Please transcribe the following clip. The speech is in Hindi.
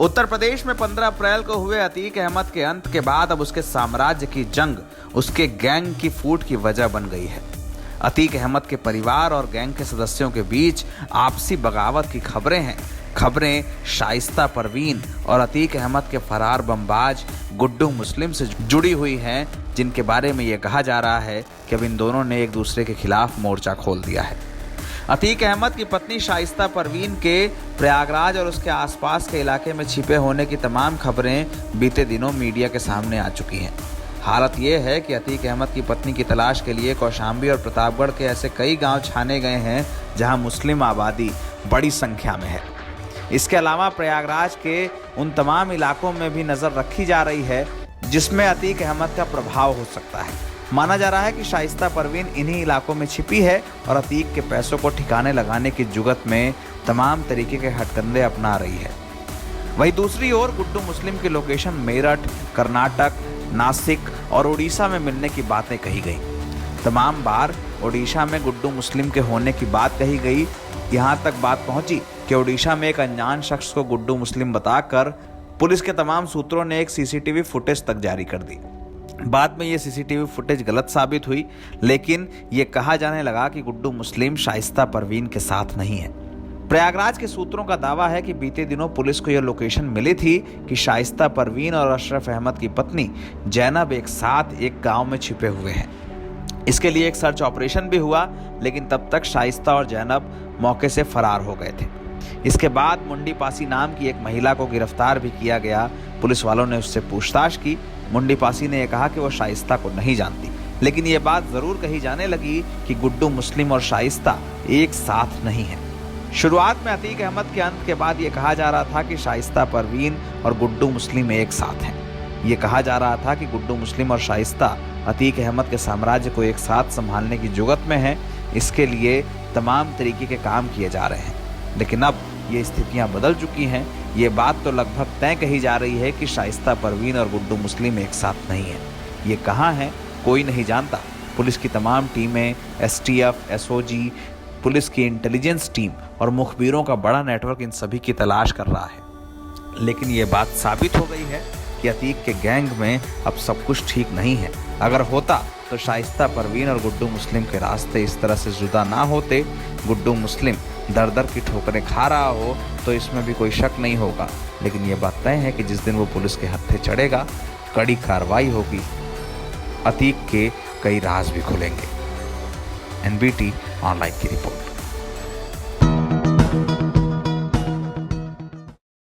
उत्तर प्रदेश में 15 अप्रैल को हुए अतीक अहमद के अंत के बाद अब उसके साम्राज्य की जंग उसके गैंग की फूट की वजह बन गई है। अतीक अहमद के परिवार और गैंग के सदस्यों के बीच आपसी बगावत की खबरें हैं। खबरें शाइस्ता परवीन और अतीक अहमद के फरार बमबाज गुड्डू मुस्लिम से जुड़ी हुई हैं, जिनके बारे में यह कहा जा रहा है कि अब इन दोनों ने एक दूसरे के खिलाफ मोर्चा खोल दिया है। अतीक अहमद की पत्नी शाइस्ता परवीन के प्रयागराज और उसके आसपास के इलाके में छिपे होने की तमाम खबरें बीते दिनों मीडिया के सामने आ चुकी हैं। हालत यह है कि अतीक अहमद की पत्नी की तलाश के लिए कौशाम्बी और प्रतापगढ़ के ऐसे कई गांव छाने गए हैं जहां मुस्लिम आबादी बड़ी संख्या में है। इसके अलावा प्रयागराज के उन तमाम इलाकों में भी नज़र रखी जा रही है जिसमें अतीक अहमद का प्रभाव हो सकता है। माना जा रहा है कि शाइस्ता परवीन इन्हीं इलाकों में छिपी है और अतीक के पैसों को ठिकाने लगाने की जुगत में तमाम तरीके के हथकंडे अपना रही है। वहीं दूसरी ओर गुड्डू मुस्लिम की लोकेशन मेरठ, कर्नाटक, नासिक और उड़ीसा में मिलने की बातें कही गई। तमाम बार उड़ीसा में गुड्डू मुस्लिम के होने की बात कही गई। यहाँ तक बात पहुंची कि उड़ीसा में एक अनजान शख्स को गुड्डू मुस्लिम बताकर पुलिस के तमाम सूत्रों ने एक सीसीटीवी फुटेज तक जारी कर दी। बाद में ये सीसीटीवी फुटेज गलत साबित हुई, लेकिन ये कहा जाने लगा कि गुड्डू मुस्लिम शाइस्ता परवीन के साथ नहीं है। प्रयागराज के सूत्रों का दावा है कि बीते दिनों पुलिस को यह लोकेशन मिली थी कि शाइस्ता परवीन और अशरफ अहमद की पत्नी जैनब एक साथ एक गांव में छिपे हुए हैं। इसके लिए एक सर्च ऑपरेशन भी हुआ, लेकिन तब तक शाइस्ता और जैनब मौके से फरार हो गए थे। इसके बाद मुंडी पासी नाम की एक महिला को गिरफ्तार भी किया गया। पुलिस वालों ने उससे पूछताछ की। मुंडी पासी ने यह कहा कि वो शाइस्ता को नहीं जानती, लेकिन ये बात जरूर कही जाने लगी कि गुड्डू मुस्लिम और शाइस्ता एक साथ नहीं है। शुरुआत में अतीक अहमद के अंत के बाद ये कहा जा रहा था कि शाइस्ता परवीन और गुड्डू मुस्लिम एक साथ हैं। ये कहा जा रहा था कि गुड्डू मुस्लिम और शाइस्ता अतीक अहमद के साम्राज्य को एक साथ संभालने की जुगत में है। इसके लिए तमाम तरीके के काम किए जा रहे हैं, लेकिन अब ये स्थितियां बदल चुकी हैं। ये बात तो लगभग तय कही जा रही है कि शाइस्ता परवीन और गुड्डू मुस्लिम एक साथ नहीं है। ये कहाँ है कोई नहीं जानता। पुलिस की तमाम टीमें, एसटीएफ, एसओजी, पुलिस की इंटेलिजेंस टीम और मुखबिरों का बड़ा नेटवर्क इन सभी की तलाश कर रहा है, लेकिन ये बात साबित हो गई है कि अतीक के गैंग में अब सब कुछ ठीक नहीं है। अगर होता तो शाइस्ता परवीन और गुड्डू मुस्लिम के रास्ते इस तरह से जुदा ना होते। गुड्डू मुस्लिम दर दर की ठोकरें खा रहा हो तो इसमें भी कोई शक नहीं होगा, लेकिन ये बात तय है कि जिस दिन वो पुलिस के हत्थे चढ़ेगा, कड़ी कार्रवाई होगी, अतीक के कई राज भी खुलेंगे। एनबीटी ऑनलाइन की रिपोर्ट।